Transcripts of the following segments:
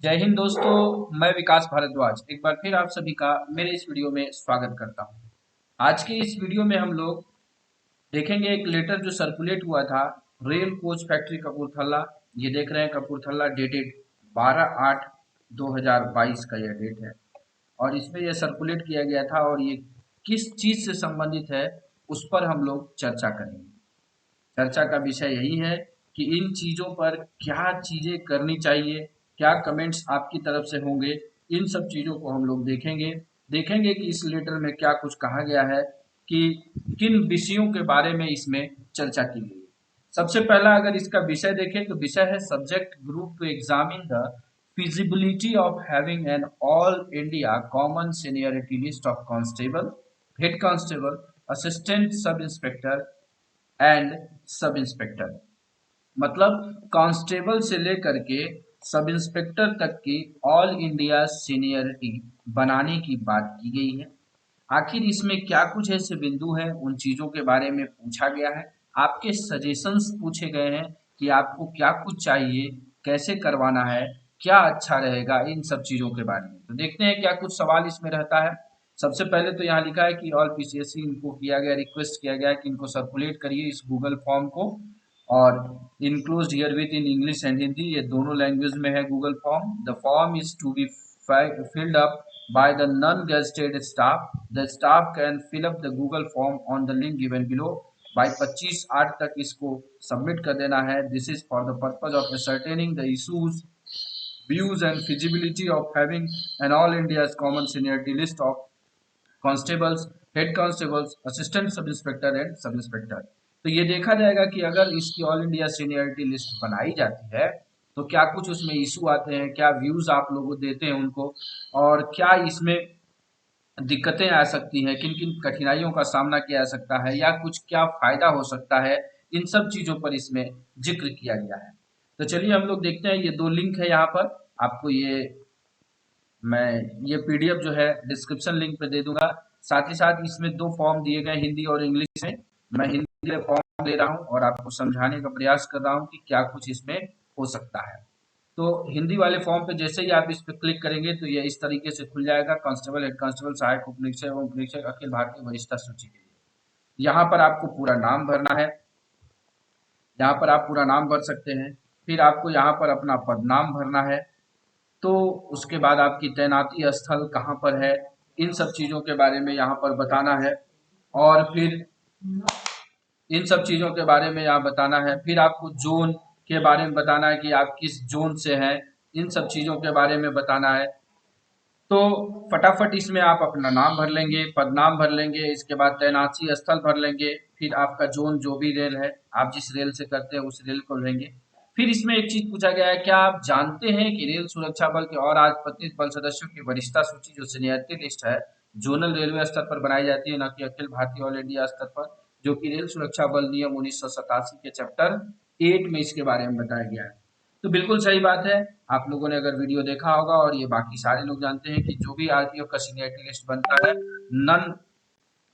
जय हिंद दोस्तों, मैं विकास भारद्वाज एक बार फिर आप सभी का मेरे इस वीडियो में स्वागत करता हूं। आज के इस वीडियो में हम लोग देखेंगे एक लेटर जो सर्कुलेट हुआ था रेल कोच फैक्ट्री कपूरथला। ये देख रहे हैं कपूरथला, डेटेड 12/8/2022 का यह डेट है और इसमें यह सर्कुलेट किया गया था और ये किस चीज से संबंधित है उस पर हम लोग चर्चा करेंगे। चर्चा का विषय यही है कि इन चीज़ों पर क्या चीज़ें करनी चाहिए, क्या कमेंट्स आपकी तरफ से होंगे, इन सब चीज़ों को हम लोग देखेंगे। देखेंगे कि इस लेटर में क्या कुछ कहा गया है, कि किन विषयों के बारे में इसमें चर्चा की गई है। सबसे पहला अगर इसका विषय देखें तो विषय है subject group to examine the feasibility of having an all India common seniority list of constable, head constable, assistant sub inspector and sub inspector. मतलब कांस्टेबल से लेकर के सब इंस्पेक्टर तक की ऑल इंडिया सीनियरिटी बनाने की बात की गई है। आखिर इसमें क्या कुछ ऐसे बिंदु हैं, उन चीजों के बारे में पूछा गया है। आपके सजेशंस पूछे गए हैं कि आपको क्या कुछ चाहिए, कैसे करवाना है, क्या अच्छा रहेगा, इन सब चीजों के बारे में। तो देखते हैं क्या कुछ सवाल इसमें रहता है। सबसे पहले तो यहाँ लिखा है कि ऑल पीसीएससी इनको किया गया, रिक्वेस्ट किया गया कि इनको सर्कुलेट करिए इस गूगल फॉर्म को, और enclosed herewith in English and Hindi, ये दोनों लैंग्वेज में है Google form. The form is to be filled up by the non-gazetted staff. The staff can fill up the Google form on the link given below. by 25/8 तक इसको submit कर देना है। This is for the purpose of ascertaining the issues, views and feasibility of having an all India's common seniority list of constables, head constables, assistant sub inspector and sub inspector. तो ये देखा जाएगा कि अगर इसकी ऑल इंडिया सीनियरिटी लिस्ट बनाई जाती है तो क्या कुछ उसमें इशू आते हैं, क्या व्यूज आप लोग देते हैं उनको, और क्या इसमें दिक्कतें आ सकती हैं, किन किन कठिनाइयों का सामना किया जा सकता है, या कुछ क्या फायदा हो सकता है। इन सब चीजों पर इसमें जिक्र किया गया है। तो चलिए हम लोग देखते हैं। ये दो लिंक है यहाँ पर, आपको मैं ये पीडीएफ जो है डिस्क्रिप्शन लिंक पे दे दूंगा। साथ ही साथ इसमें दो फॉर्म दिए गए हिंदी और इंग्लिश में। मैं हिंदी में फॉर्म दे रहा हूँ और आपको समझाने का प्रयास कर रहा हूँ कि क्या कुछ इसमें हो सकता है। तो हिंदी वाले फॉर्म पे जैसे ही आप इस पे क्लिक करेंगे तो ये इस तरीके से खुल जाएगा, कांस्टेबल, हेड कांस्टेबल, सहायक उप निरीक्षक एवं उप निरीक्षक अखिल भारतीय वरिष्ठता सूची के लिए। यहाँ पर आपको पूरा नाम भरना है, यहाँ पर आप पूरा नाम भर सकते हैं। फिर आपको यहाँ पर अपना पदनाम भरना है। तो उसके बाद आपकी तैनाती स्थल कहाँ पर है, इन सब चीज़ों के बारे में यहाँ पर बताना है। और फिर इन सब चीज़ों के बारे में यहाँ बताना है। फिर आपको जोन के बारे में बताना है कि आप किस जोन से हैं, इन सब चीज़ों के बारे में बताना है। तो फटाफट इसमें आप अपना नाम भर लेंगे, पदनाम भर लेंगे, इसके बाद तैनाती स्थल भर लेंगे, फिर आपका जोन जो भी रेल है, आप जिस रेल से करते हैं उस रेल को लेंगे। फिर इसमें एक चीज पूछा गया है, क्या आप जानते हैं कि रेल सुरक्षा बल के और राजपत्रित बल सदस्यों की वरिष्ठता सूची जो सीनियरिटी लिस्ट है, जोनल रेलवे स्तर पर बनाई जाती है, न कि अखिल भारतीय ऑल इंडिया स्तर पर, जो कि रेल सुरक्षा बल नियम 1987 के चैप्टर 8 में इसके बारे में बताया गया है। तो बिल्कुल सही बात है। आप लोगों ने अगर वीडियो देखा होगा, और ये बाकी सारे लोग जानते हैं कि जो भी आरपीएफ का सीनियरिटी लिस्ट बनता है, नन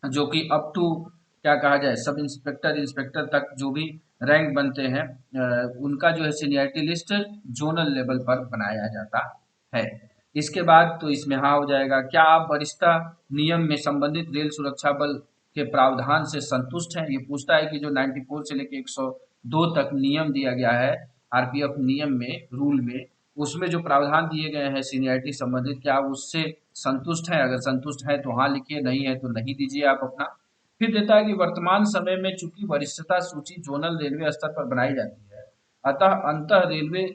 जो कि अप टू क्या कहा जाए सब इंस्पेक्टर इंस्पेक्टर तक जो भी रैंक बनते हैं, उनका जो है सीनियरिटी लिस्ट जोनल लेवल पर बनाया जाता है। इसके बाद तो इसमें हाँ हो जाएगा, क्या आप वरिष्ठता नियम में संबंधित रेल सुरक्षा बल के प्रावधान से संतुष्ट हैं। ये पूछता है कि जो 94 से लेकर 102 तक नियम दिया गया है आरपीएफ नियम में, रूल में, उसमें जो प्रावधान दिए गए हैं सीनियरिटी संबंधित, क्या आप उससे संतुष्ट हैं। अगर संतुष्ट है तो हाँ लिखिए, नहीं है तो नहीं दीजिए आप अपना। फिर देता है कि वर्तमान समय में चूंकि वरिष्ठता सूची जोनल रेलवे स्तर पर बनाई जाती है, अतः अंतर रेलवे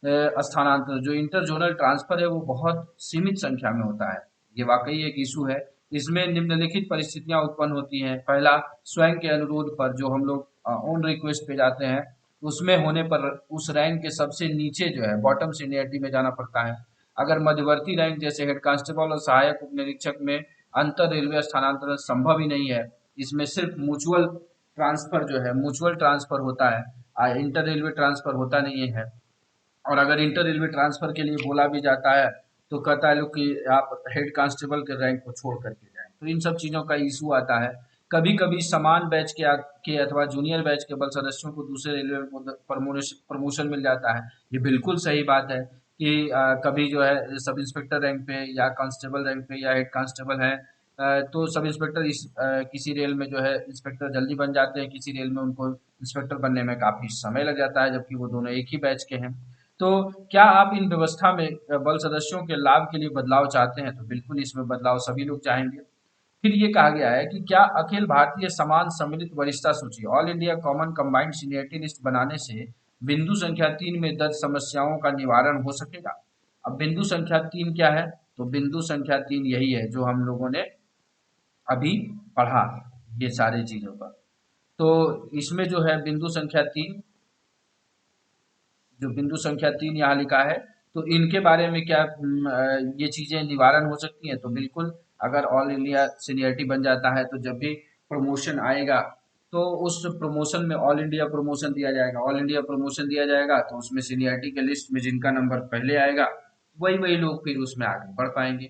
स्थानांतरण जो इंटर जोनल ट्रांसफर है वो बहुत सीमित संख्या में होता है। ये वाकई एक इशू है। इसमें निम्नलिखित परिस्थितियां उत्पन्न होती हैं। पहला, स्वयं के अनुरोध पर जो हम लोग ऑन रिक्वेस्ट पे जाते हैं, उसमें होने पर उस रैंक के सबसे नीचे जो है बॉटम सीनियरिटी में जाना पड़ता है। अगर मध्यवर्ती रैंक जैसे हेड कांस्टेबल और सहायक उप निरीक्षक में अंतर रेलवे स्थानांतरण संभव ही नहीं है। इसमें सिर्फ म्यूचुअल ट्रांसफर जो है, म्यूचुअल ट्रांसफर होता है, इंटर रेलवे ट्रांसफर होता नहीं है। और अगर इंटर रेलवे ट्रांसफर के लिए बोला भी जाता है तो कहता है लोग कि आप हेड कांस्टेबल के रैंक को छोड़ करके जाएं। तो इन सब चीज़ों का इशू आता है। कभी कभी समान बैच के अथवा जूनियर बैच के बल सदस्यों को दूसरे रेलवे में प्रमोशन मिल जाता है। ये बिल्कुल सही बात है कि कभी जो है सब इंस्पेक्टर रैंक पे या कांस्टेबल रैंक पे या हेड कांस्टेबल है, तो सब इंस्पेक्टर किसी रेल में जो है इंस्पेक्टर जल्दी बन जाते हैं, किसी रेल में उनको इंस्पेक्टर बनने में काफ़ी समय लग जाता है, जबकि वो दोनों एक ही बैच के हैं। तो क्या आप इन व्यवस्था में बल सदस्यों के लाभ के लिए बदलाव चाहते हैं? तो बिल्कुल इसमें बदलाव सभी लोग चाहेंगे। फिर ये कहा गया है कि क्या अखिल भारतीय समान सम्मिलित वरिष्ठता सूची all India common combined seniority list बनाने से बिंदु संख्या 3 में दर्ज समस्याओं का निवारण हो सकेगा? अब बिंदु संख्या 3 क्या है? तो बिंदु संख्या 3 यही है जो हम लोगों ने अभी पढ़ा है, ये सारी चीजों पर। तो इसमें जो है बिंदु संख्या 3, जो बिंदु संख्या 3 यहाँ लिखा है, तो इनके बारे में क्या ये चीजें निवारण हो सकती हैं? तो बिल्कुल, अगर ऑल इंडिया सीनियरिटी बन जाता है तो जब भी प्रमोशन आएगा तो उस प्रमोशन में ऑल इंडिया प्रमोशन दिया जाएगा, ऑल इंडिया प्रमोशन दिया जाएगा तो उसमें सीनियरिटी के लिस्ट में जिनका नंबर पहले आएगा वही वही लोग फिर उसमें आगे बढ़ पाएंगे।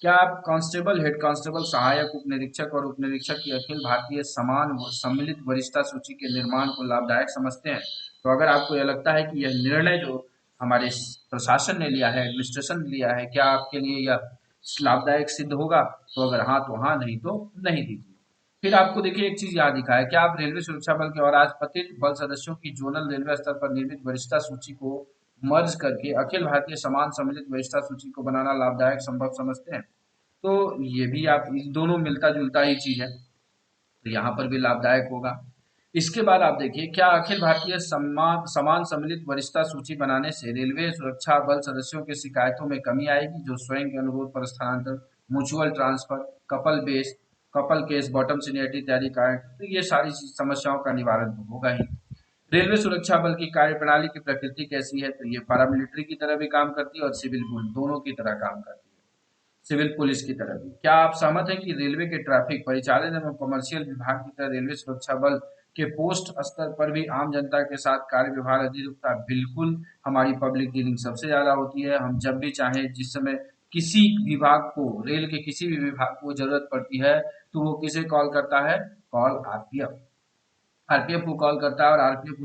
क्या आप कांस्टेबल, हेड कांस्टेबल, सहायक उप निरीक्षक और उप निरीक्षक की अखिल भारतीय समान सम्मिलित वरिष्ठता सूची के निर्माण को लाभदायक समझते हैं? तो अगर आपको यह लगता है कि यह निर्णय जो हमारे प्रशासन ने लिया है, एडमिनिस्ट्रेशन ने लिया है, क्या आपके लिए यह लाभदायक सिद्ध होगा? तो अगर हाँ तो हाँ, नहीं तो नहीं दीजिए। फिर आपको देखिए एक चीज याद दिखा है, क्या आप रेलवे सुरक्षा बल के और आज पतित बल सदस्यों की जोनल रेलवे स्तर पर निर्मित वरिष्ठता सूची को मर्ज करके अखिल भारतीय समान सम्मिलित वरिष्ठता सूची को बनाना लाभदायक संभव समझते हैं? तो ये भी आप दोनों मिलता जुलता ही चीज है, तो यहाँ पर भी लाभदायक होगा। इसके बाद आप देखिए, क्या अखिल भारतीय समान समान सम्मिलित वरिष्ठता सूची बनाने से रेलवे सुरक्षा बल सदस्यों की शिकायतों में कमी आएगी, जो स्वयं के अनुरोध पर स्थानांतरण, mutual transfer, couple base, couple case, bottom seniority इत्यादि कारण? तो ये सारी समस्याओं का निवारण तो होगा ही। रेलवे सुरक्षा बल की कार्यप्रणाली की प्रकृति कैसी है? तो ये पैरामिलिट्री की तरह भी काम करती है और सिविल दोनों की तरह काम करती है, सिविल पुलिस की तरह भी। क्या आप सहमत हैं कि रेलवे के ट्रैफिक परिचालन एवं कमर्शियल विभाग की तरह रेलवे सुरक्षा बल के पोस्ट स्तर पर भी आम जनता के साथ कार्य व्यवहार अधिक होता है? बिल्कुल, हमारी पब्लिक डीलिंग सबसे ज्यादा होती है। हम जब भी चाहें, जिस समय किसी विभाग को, रेल के किसी भी विभाग को जरूरत पड़ती है तो वो किसे कॉल करता है? कॉल आरपीएफ, आरपीएफ को कॉल करता है और आरपीएफ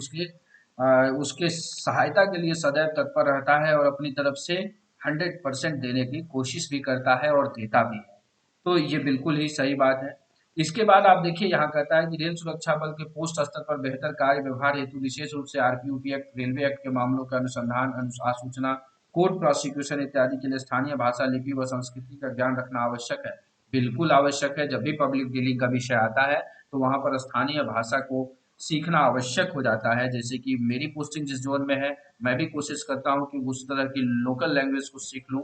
उसके सहायता के लिए सदैव तत्पर रहता है और अपनी तरफ से 100% देने की कोशिश भी करता है और देता भी है। तो ये बिल्कुल ही सही बात है। इसके बाद आप देखिए, यहाँ कहता है कि रेल सुरक्षा बल के पोस्ट स्तर पर बेहतर कार्य व्यवहार हेतु विशेष रूप से आरपीयूपी एक्ट, रेलवे एक्ट के मामलों का अनुसंधान, आसूचना, कोर्ट प्रोसिक्यूशन इत्यादि के लिए स्थानीय भाषा, लिपि व संस्कृति का ज्ञान रखना आवश्यक है। बिल्कुल आवश्यक है। जब भी पब्लिक डीलिंग का विषय आता है तो वहाँ पर स्थानीय भाषा को सीखना आवश्यक हो जाता है। जैसे कि मेरी पोस्टिंग जिस जोन में है, मैं भी कोशिश करता हूँ कि उस तरह की लोकल लैंग्वेज को सीख लूँ,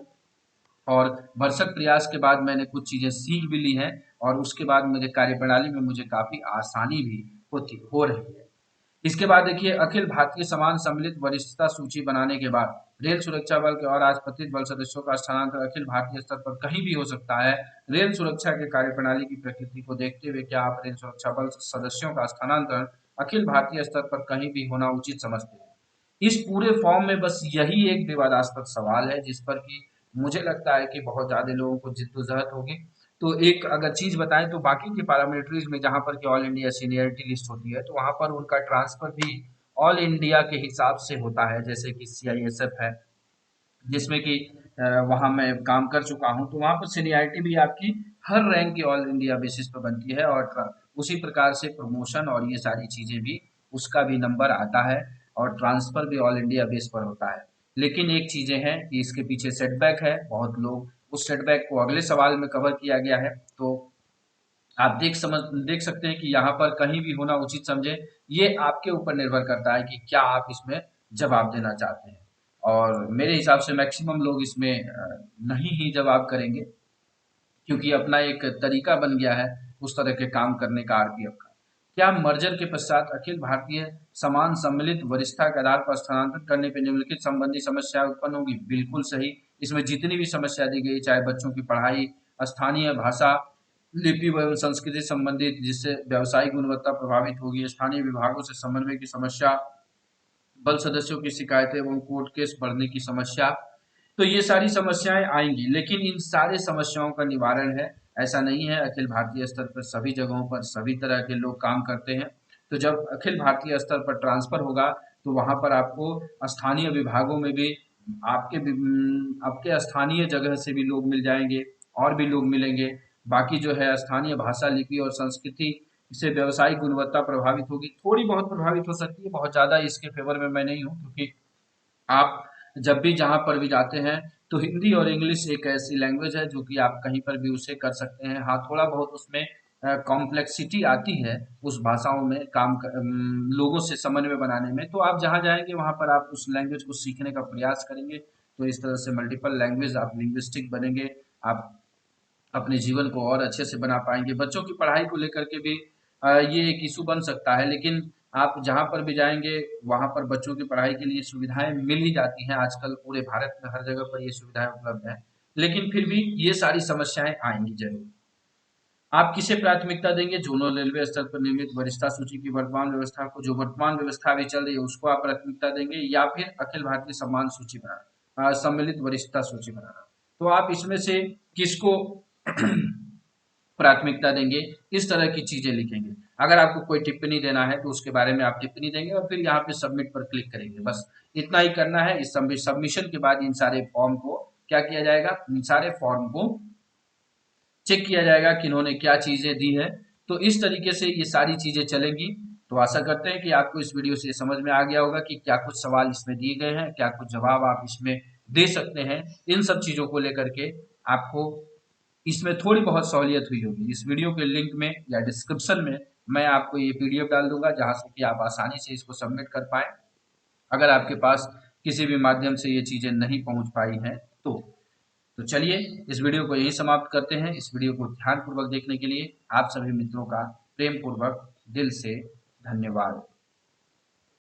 और भरसक प्रयास के बाद मैंने कुछ चीज़ें सीख भी ली हैं और उसके बाद मुझे कार्यप्रणाली में मुझे काफ़ी आसानी भी हो रही है। इसके बाद देखिए, अखिल भारतीय समान सम्मिलित वरिष्ठता सूची बनाने के बाद रेल सुरक्षा बल के और राजपत्रित बल सदस्यों का स्थानांतरण अखिल भारतीय स्तर पर कहीं भी हो सकता है। रेल सुरक्षा के कार्यप्रणाली की प्रकृति को देखते हुए क्या आप रेल सुरक्षा बल सदस्यों का स्थानांतरण अखिल भारतीय स्तर पर कहीं भी होना उचित समझते हैं? इस पूरे फॉर्म में बस यही एक विवादास्पद सवाल है जिस पर कि मुझे लगता है कि बहुत ज्यादा लोगों को जिद्दोजहद होगी। तो एक अगर चीज बताएं तो बाकी की पैरामिलिट्रीज में जहां पर कि ऑल इंडिया सीनियरिटी लिस्ट होती है तो वहां पर उनका ट्रांसफर भी ऑल इंडिया के हिसाब से होता है। जैसे कि सीआईएसएफ है, जिसमें कि वहां मैं काम कर चुका हूं, तो वहां पर सीनियरिटी भी आपकी हर रैंक की ऑल इंडिया बेसिस पर बनती है और उसी प्रकार से प्रमोशन और ये सारी चीजें भी, उसका भी नंबर आता है और ट्रांसफर भी ऑल इंडिया बेस पर होता है। लेकिन एक चीजें हैं कि इसके पीछे सेटबैक है, बहुत लोग उस सेटबैक को अगले सवाल में कवर किया गया है। तो आप देख सकते हैं कि यहाँ पर कहीं भी होना उचित समझे, ये आपके ऊपर निर्भर करता है कि क्या आप इसमें जवाब देना चाहते हैं। और मेरे हिसाब से मैक्सिमम लोग इसमें नहीं ही जवाब करेंगे, क्योंकि अपना एक तरीका बन गया है उस तरह के काम करने का आरपीएफ का। क्या मर्जर के पश्चात अखिल भारतीय समान सम्मिलित वरिष्ठता के आधार पर स्थानांतरित करने पर निम्नलिखित संबंधी समस्या उत्पन्न होगी? बिल्कुल सही। इसमें जितनी भी समस्या दी गई, चाहे बच्चों की पढ़ाई, स्थानीय भाषा, लिपि व संस्कृति संबंधित, जिससे व्यावसायिक गुणवत्ता प्रभावित होगी, स्थानीय विभागों से समन्वय की समस्या, बल सदस्यों की शिकायतें एवं कोर्ट केस बढ़ने की समस्या, तो ये सारी समस्याएं आएंगी। लेकिन इन सारे समस्याओं का निवारण है, ऐसा नहीं है। अखिल भारतीय स्तर पर सभी जगहों पर सभी तरह के लोग काम करते हैं। तो जब अखिल भारतीय स्तर पर ट्रांसफर होगा तो वहां पर आपको स्थानीय विभागों में भी आपके स्थानीय जगह से भी लोग मिल जाएंगे और भी लोग मिलेंगे। बाकी जो है स्थानीय भाषा, लिपि और संस्कृति से व्यवसायिक गुणवत्ता प्रभावित होगी, थोड़ी बहुत प्रभावित हो सकती है, बहुत ज़्यादा इसके फेवर में मैं नहीं हूँ, क्योंकि आप जब भी जहाँ पर भी जाते हैं तो हिंदी और इंग्लिश एक ऐसी लैंग्वेज है जो कि आप कहीं पर भी उसे कर सकते हैं। हाँ, थोड़ा बहुत उसमें कॉम्प्लेक्सिटी आती है उस भाषाओं में लोगों से समन्वय बनाने में। तो आप जहाँ जाएंगे वहाँ पर आप उस लैंग्वेज को सीखने का प्रयास करेंगे, तो इस तरह से मल्टीपल लैंग्वेज आप लिंग्विस्टिक बनेंगे। आप अपने जीवन को और अच्छे से बना पाएंगे। बच्चों की पढ़ाई को लेकर के भी ये एक इशू बन सकता है, लेकिन आप जहाँ पर भी जाएंगे वहाँ पर बच्चों की पढ़ाई के लिए सुविधाएं मिल ही जाती हैं। आजकल पूरे भारत में हर जगह पर ये सुविधाएं उपलब्ध हैं, लेकिन फिर भी ये सारी समस्याएं आएंगी जरूर। आप किसे प्राथमिकता देंगे? जोनल रेलवे स्तर पर निर्मित वरिष्ठता सूची की वर्तमान व्यवस्था को, जो वर्तमान व्यवस्था अभी चल रही है उसको आप प्राथमिकता देंगे, या फिर अखिल भारतीय सम्मान सूची बनाना, सम्मिलित वरिष्ठता सूची बनाना? तो आप इसमें से किसको प्राथमिकता देंगे, इस तरह की चीजें लिखेंगे। अगर आपको कोई टिप्पणी देना है तो उसके बारे में आप टिप्पणी देंगे और फिर यहाँ पे सबमिट पर क्लिक करेंगे। बस इतना ही करना है। इस सबमिशन के बाद इन सारे फॉर्म को क्या किया जाएगा, इन सारे फॉर्म को चेक किया जाएगा कि इन्होंने क्या चीजें दी है। तो इस तरीके से ये सारी चीजें चलेंगी। तो आशा करते हैं कि आपको इस वीडियो से समझ में आ गया होगा कि क्या कुछ सवाल इसमें दिए गए हैं, क्या कुछ जवाब आप इसमें दे सकते हैं। इन सब चीजों को लेकर के आपको इसमें थोड़ी बहुत सहूलियत हुई होगी। इस वीडियो के लिंक में या डिस्क्रिप्शन में मैं आपको ये पीडीएफ डाल दूंगा, जहां से कि आप आसानी से इसको सबमिट कर पाए, अगर आपके पास किसी भी माध्यम से ये चीजें नहीं पहुंच पाई हैं तो। तो चलिए इस वीडियो को यही समाप्त करते हैं। इस वीडियो को ध्यानपूर्वक देखने के लिए आप सभी मित्रों का प्रेम पूर्वक दिल से धन्यवाद।